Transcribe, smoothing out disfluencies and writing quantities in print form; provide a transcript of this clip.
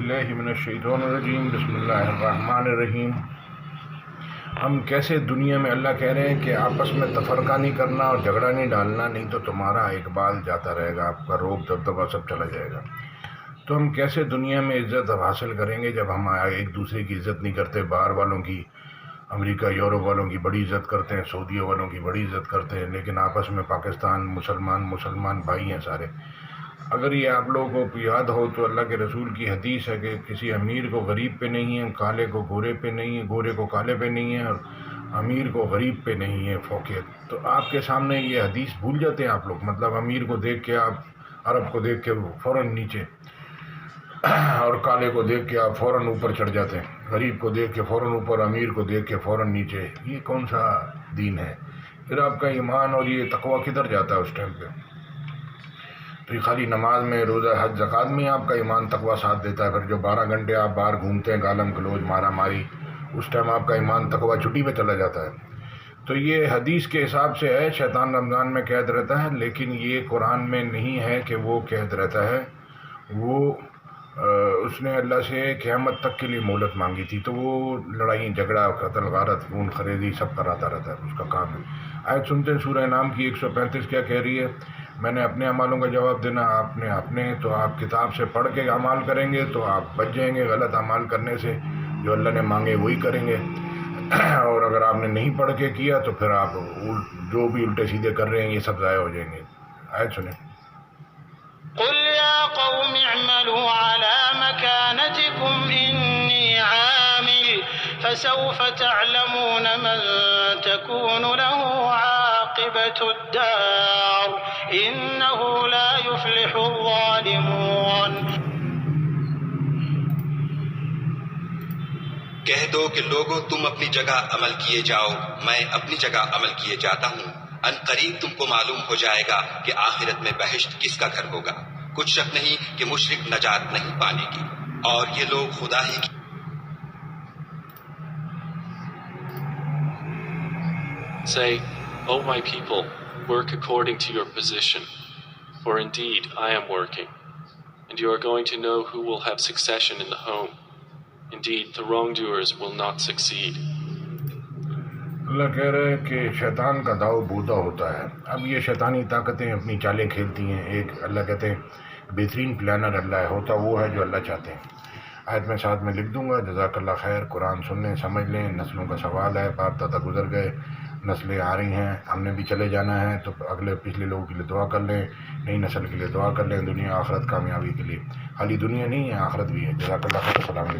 باللہ من الشیطان الرجیم بسم اللہ الرحمن الرحیم۔ ہم کیسے دنیا میں اللہ کہہ رہے ہیں کہ آپس میں تفرقہ نہیں کرنا اور جھگڑا نہیں ڈالنا، نہیں تو تمہارا اقبال جاتا رہے گا، آپ کا روب دبدبہ سب چلا جائے گا۔ تو ہم کیسے دنیا میں عزت حاصل کریں گے جب ہم ایک دوسرے کی عزت نہیں کرتے؟ باہر والوں کی، امریکہ یورپ والوں کی بڑی عزت کرتے ہیں، سعودیہ والوں کی بڑی عزت کرتے ہیں، لیکن آپس میں پاکستان مسلمان بھائی ہیں سارے۔ اگر یہ آپ لوگوں کو یاد ہو تو اللہ کے رسول کی حدیث ہے کہ کسی امیر کو غریب پہ نہیں ہے، کالے کو گورے پہ نہیں ہے، گورے کو کالے پہ نہیں ہے، اور امیر کو غریب پہ نہیں ہے فوقیت۔ تو آپ کے سامنے یہ حدیث بھول جاتے ہیں آپ لوگ، مطلب امیر کو دیکھ کے آپ، عرب کو دیکھ کے فوراً نیچے، اور کالے کو دیکھ کے آپ فوراً اوپر چڑھ جاتے ہیں، غریب کو دیکھ کے فوراً اوپر، امیر کو دیکھ کے فوراً نیچے۔ یہ کون سا دین ہے؟ پھر آپ کا ایمان اور یہ تقویٰ کدھر جاتا ہے اس ٹائم پہ؟ تو یہ خالی نماز میں، روزہ، حج، زکوٰۃ میں آپ کا ایمان تقویٰ ساتھ دیتا ہے، پھر جو 12 گھنٹے آپ باہر گھومتے ہیں، گالم گلوچ، مارا ماری، اس ٹائم آپ کا ایمان تقویٰ چھٹی پہ چلا جاتا ہے۔ تو یہ حدیث کے حساب سے ہے، شیطان رمضان میں قید رہتا ہے، لیکن یہ قرآن میں نہیں ہے کہ وہ قید رہتا ہے۔ وہ اس نے اللہ سے قیامت تک کے لیے مہلت مانگی تھی، تو وہ لڑائی جھگڑا، قتل غارت، خون خریدی سب کراتا رہتا ہے، اس کا کام ہے۔ آیت سنتے ہیں سورہ انعام کی 135 کیا کہہ رہی ہے؟ میں نے اپنے اعمالوں کا جواب دینا، آپ نے اپنے، تو آپ کتاب سے پڑھ کے اعمال کریں گے تو آپ بچ جائیں گے غلط اعمال کرنے سے، جو اللہ نے مانگے وہی کریں گے، اور اگر آپ نے نہیں پڑھ کے کیا تو پھر آپ جو بھی الٹے سیدھے کر رہے ہیں یہ سب ضائع ہو جائیں گے۔ آیت سنیں۔ قل يا قوم اعملوا على مكانتكم إني عامل فسوف تعلمون من تكون له عاقبة الدار إنه لا يفلح الظالمون۔ کہہ دو کہ لوگوں تم اپنی جگہ عمل کیے جاؤ، میں اپنی جگہ عمل کیے جاتا ہوں۔ عنقریب تم کو معلوم ہو جائے گا کہ آخرت میں بہشت کس کا گھر ہوگا۔ کچھ شک نہیں کہ مشرک نجات نہیں پانے کی، اور یہ لوگ خدا ہی کی۔ Say, O my people, work according to your position, for indeed I am working, and you are going to know who will have succession in the home. Indeed, the wrongdoers will not succeed. اللہ کہہ رہے ہیں کہ شیطان کا داؤ بودا ہوتا ہے۔ اب یہ شیطانی طاقتیں اپنی چالیں کھیلتی ہیں۔ ایک اللہ کہتے ہیں بہترین پلانر اللہ ہے، ہوتا وہ ہے جو اللہ چاہتے ہیں۔ آیت میں ساتھ میں لکھ دوں گا، جزاک اللہ خیر۔ قرآن سن لیں، سمجھ لیں، نسلوں کا سوال ہے، باپ دادا گزر گئے، نسلیں آ رہی ہیں، ہم نے بھی چلے جانا ہے، تو اگلے پچھلے لوگوں کے لیے دعا کر لیں، نئی نسل کے لیے دعا کر لیں، دنیا آخرت کامیابی کے لیے۔ خالی دنیا نہیں ہے، آخرت بھی ہے۔ جزاک اللہ خیر، السلام علیکم۔